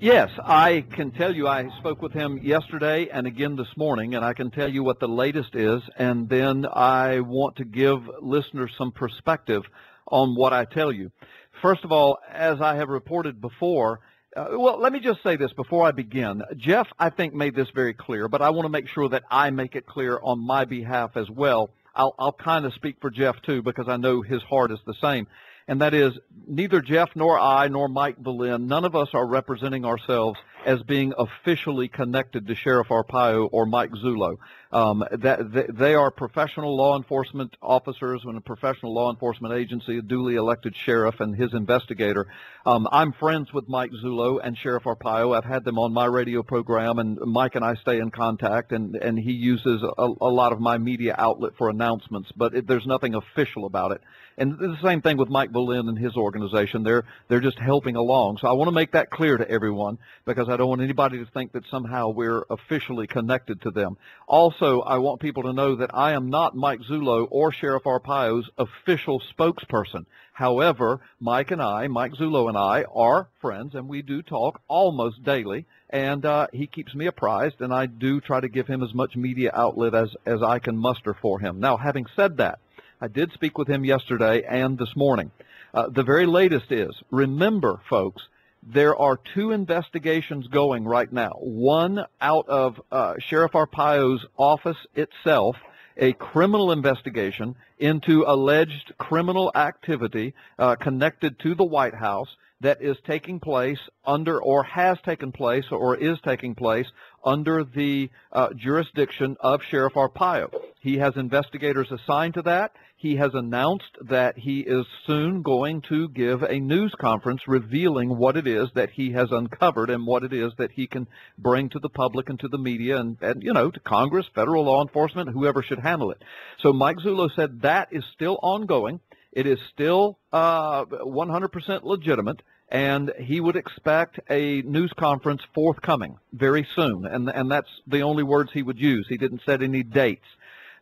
Yes, I can tell you I spoke with him yesterday and again this morning, and I can tell you what the latest is, and then I want to give listeners some perspective on what I tell you. First of all, as I have reported before, well, let me just say this before I begin. Jeff, I think, made this very clear, but I want to make sure that I make it clear on my behalf as well. I'll kind of speak for Jeff, too, because I know his heart is the same. And that is, neither Jeff nor I nor Mike Boleyn, none of us are representing ourselves as being officially connected to Sheriff Arpaio or Mike Zullo. They are professional law enforcement officers in a professional law enforcement agency, a duly elected sheriff and his investigator. I'm friends with Mike Zullo and Sheriff Arpaio. I've had them on my radio program, and Mike and I stay in contact, and he uses a lot of my media outlet for announcements, but there's nothing official about it. And the same thing with Mike Boleyn and his organization. They're just helping along. So I want to make that clear to everyone, because I don't want anybody to think that somehow we're officially connected to them. Also, I want people to know that I am not Mike Zullo or Sheriff Arpaio's official spokesperson. However, Mike Zullo and I are friends, and we do talk almost daily, and he keeps me apprised, and I do try to give him as much media outlet as I can muster for him. Now, having said that, I did speak with him yesterday and this morning. The very latest is, remember, folks, there are two investigations going right now. One out of Sheriff Arpaio's office itself, a criminal investigation into alleged criminal activity connected to the White House that is taking place under, or has taken place, or is taking place under the jurisdiction of Sheriff Arpaio. He has investigators assigned to that. He has announced that he is soon going to give a news conference revealing what it is that he has uncovered and what it is that he can bring to the public and to the media and to Congress, federal law enforcement, whoever should handle it. So Mike Zullo said that is still ongoing. It is still 100% legitimate, and he would expect a news conference forthcoming very soon, and that's the only words he would use. He didn't set any dates.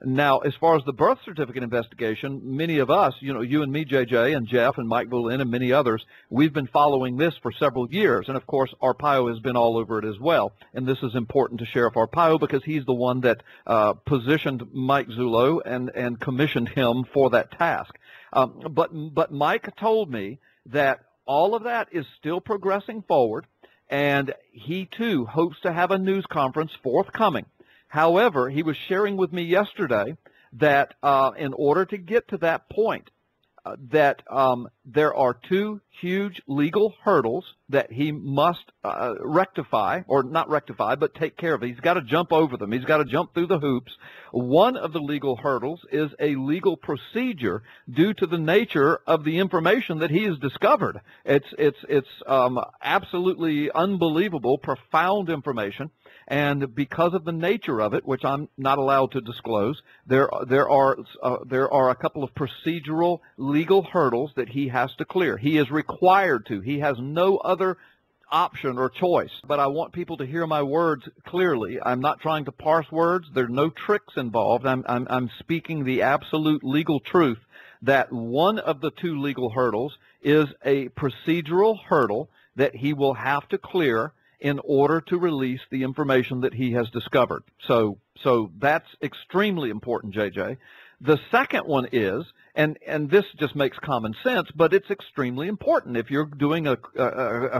Now, as far as the birth certificate investigation, many of us, you and me, JJ, and Jeff, and Mike Boleyn, and many others, we've been following this for several years. And, of course, Arpaio has been all over it as well. And this is important to Sheriff Arpaio because he's the one that positioned Mike Zullo and commissioned him for that task. But Mike told me that all of that is still progressing forward, and he, too, hopes to have a news conference forthcoming. However, he was sharing with me yesterday that in order to get to that point, that there are two huge legal hurdles that he must rectify, or not rectify, but take care of. He's got to jump over them. He's got to jump through the hoops. One of the legal hurdles is a legal procedure due to the nature of the information that he has discovered. It's absolutely unbelievable, profound information. And because of the nature of it, which I'm not allowed to disclose, there are a couple of procedural legal hurdles that he has to clear. He is required to. He has no other option or choice. But I want people to hear my words clearly. I'm not trying to parse words. There are no tricks involved. I'm speaking the absolute legal truth that one of the two legal hurdles is a procedural hurdle that he will have to clear in order to release the information that he has discovered. So that's extremely important, JJ. The second one is, and this just makes common sense, but it's extremely important. If you're doing a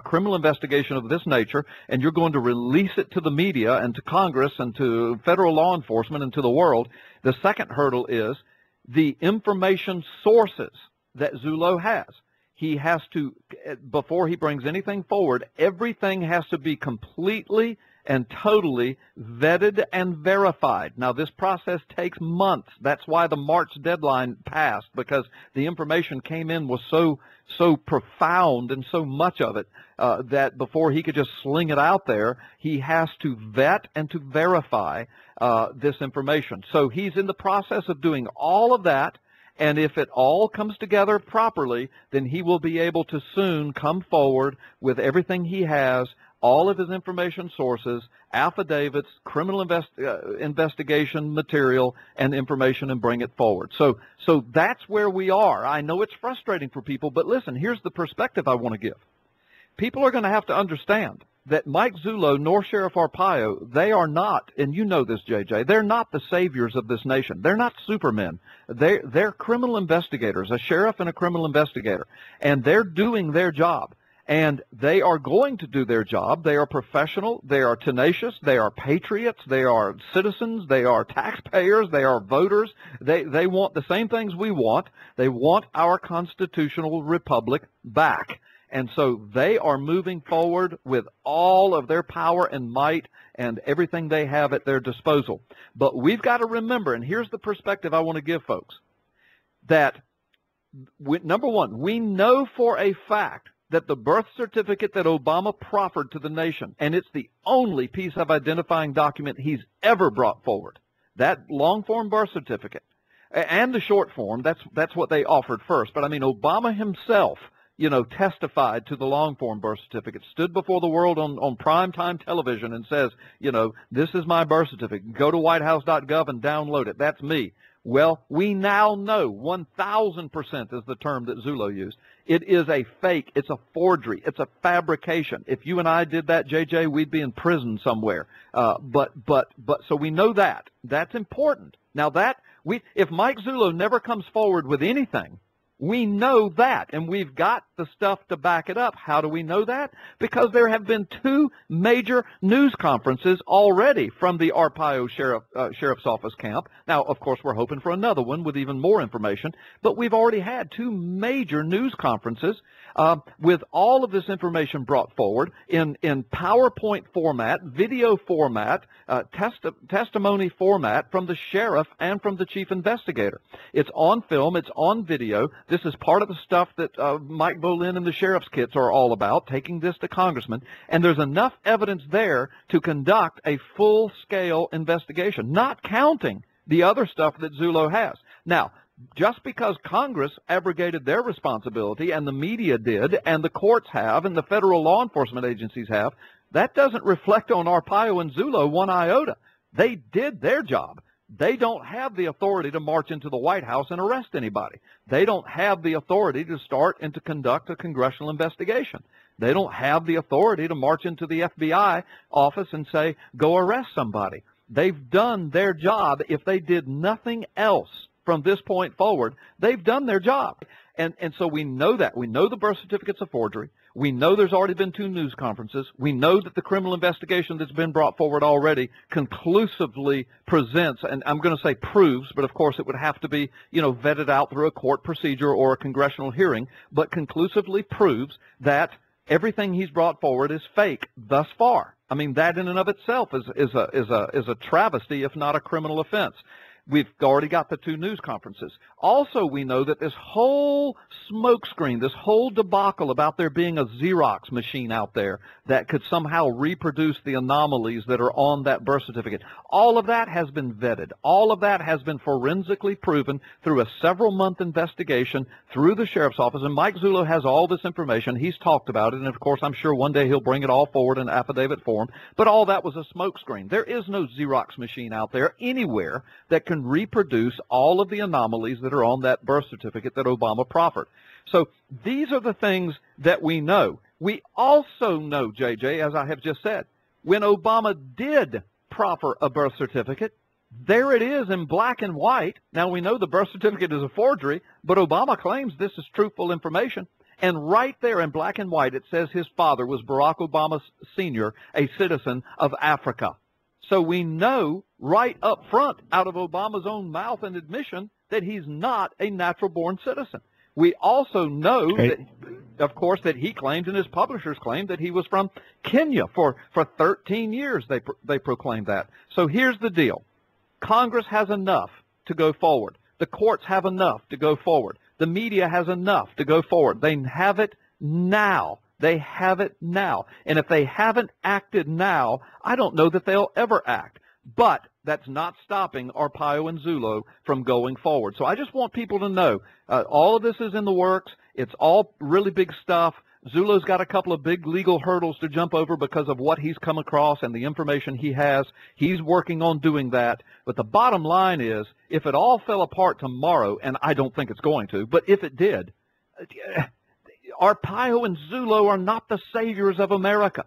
criminal investigation of this nature and you're going to release it to the media and to Congress and to federal law enforcement and to the world, the second hurdle is the information sources that Zullo has. He has to, before he brings anything forward, everything has to be completely and totally vetted and verified. Now, this process takes months. That's why the March deadline passed, because the information came in was so profound and so much of it that before he could just sling it out there, he has to vet and to verify this information. So he's in the process of doing all of that. And if it all comes together properly, then he will be able to soon come forward with everything he has, all of his information sources, affidavits, criminal investigation material, and information, and bring it forward. So that's where we are. I know it's frustrating for people, but listen, here's the perspective I want to give. People are going to have to understand that Mike Zullo nor Sheriff Arpaio, they are not, and you know this, JJ, they're not the saviors of this nation. They're not supermen. They're criminal investigators, a sheriff and a criminal investigator, and they're doing their job. And they are going to do their job. They are professional. They are tenacious. They are patriots. They are citizens. They are taxpayers. They are voters. They want the same things we want. They want our constitutional republic back. And so they are moving forward with all of their power and might and everything they have at their disposal. But we've got to remember, and here's the perspective I want to give folks, that number one, we know for a fact that the birth certificate that Obama proffered to the nation, and it's the only piece of identifying document he's ever brought forward, that long-form birth certificate, and the short form, that's what they offered first. But I mean, Obama himself, testified to the long-form birth certificate, stood before the world on primetime television and says, this is my birth certificate. Go to whitehouse.gov and download it. That's me. Well, we now know 1,000% is the term that Zullo used. It is a fake. It's a forgery. It's a fabrication. If you and I did that, JJ, we'd be in prison somewhere. But so we know that. That's important. Now if Mike Zullo never comes forward with anything, we know that, and we've got the stuff to back it up. How do we know that? Because there have been 2 major news conferences already from the Arpaio Sheriff's Office camp. Now, of course, we're hoping for another one with even more information, but we've already had 2 major news conferences with all of this information brought forward in PowerPoint format, video format, testimony format from the sheriff and from the chief investigator. It's on film. It's on video. This is part of the stuff that Mike Bolin and the sheriff's kits are all about, taking this to congressmen. And there's enough evidence there to conduct a full-scale investigation, not counting the other stuff that Zullo has. Now, just because Congress abrogated their responsibility and the media did and the courts have and the federal law enforcement agencies have, that doesn't reflect on Arpaio and Zullo one iota. They did their job. They don't have the authority to march into the White House and arrest anybody. They don't have the authority to start and to conduct a congressional investigation. They don't have the authority to march into the FBI office and say, go arrest somebody. They've done their job. If they did nothing else from this point forward, they've done their job. And so we know that. We know the birth certificate's a forgery. We know there's already been 2 news conferences. We know that the criminal investigation that's been brought forward already conclusively presents, and I'm going to say proves, but of course it would have to be, vetted out through a court procedure or a congressional hearing, but conclusively proves that everything he's brought forward is fake thus far. I mean, that in and of itself is a travesty, if not a criminal offense. We've already got the 2 news conferences. Also, we know that this whole smokescreen, this whole debacle about there being a Xerox machine out there that could somehow reproduce the anomalies that are on that birth certificate, all of that has been vetted. All of that has been forensically proven through a several-month investigation through the sheriff's office. And Mike Zullo has all this information. He's talked about it. And, of course, I'm sure one day he'll bring it all forward in affidavit form. But all that was a smokescreen. There is no Xerox machine out there anywhere that can reproduce all of the anomalies that are on that birth certificate that Obama proffered. So these are the things that we know. We also know, JJ, as I have just said, when Obama did proffer a birth certificate, there it is in black and white. Now, we know the birth certificate is a forgery, but Obama claims this is truthful information. And right there in black and white, it says his father was Barack Obama Sr., a citizen of Africa. So we know right up front, out of Obama's own mouth and admission, that he's not a natural-born citizen. We also know that, of course, that he claimed and his publishers claimed that he was from Kenya for 13 years. They proclaimed that. So here's the deal. Congress has enough to go forward. The courts have enough to go forward. The media has enough to go forward. They have it now. They have it now. And if they haven't acted now, I don't know that they'll ever act. But that's not stopping Arpaio and Zullo from going forward. So I just want people to know all of this is in the works. It's all really big stuff. Zullo's got a couple of big legal hurdles to jump over because of what he's come across and the information he has. He's working on doing that. But the bottom line is, if it all fell apart tomorrow, and I don't think it's going to, but if it did, Arpaio and Zullo are not the saviors of America.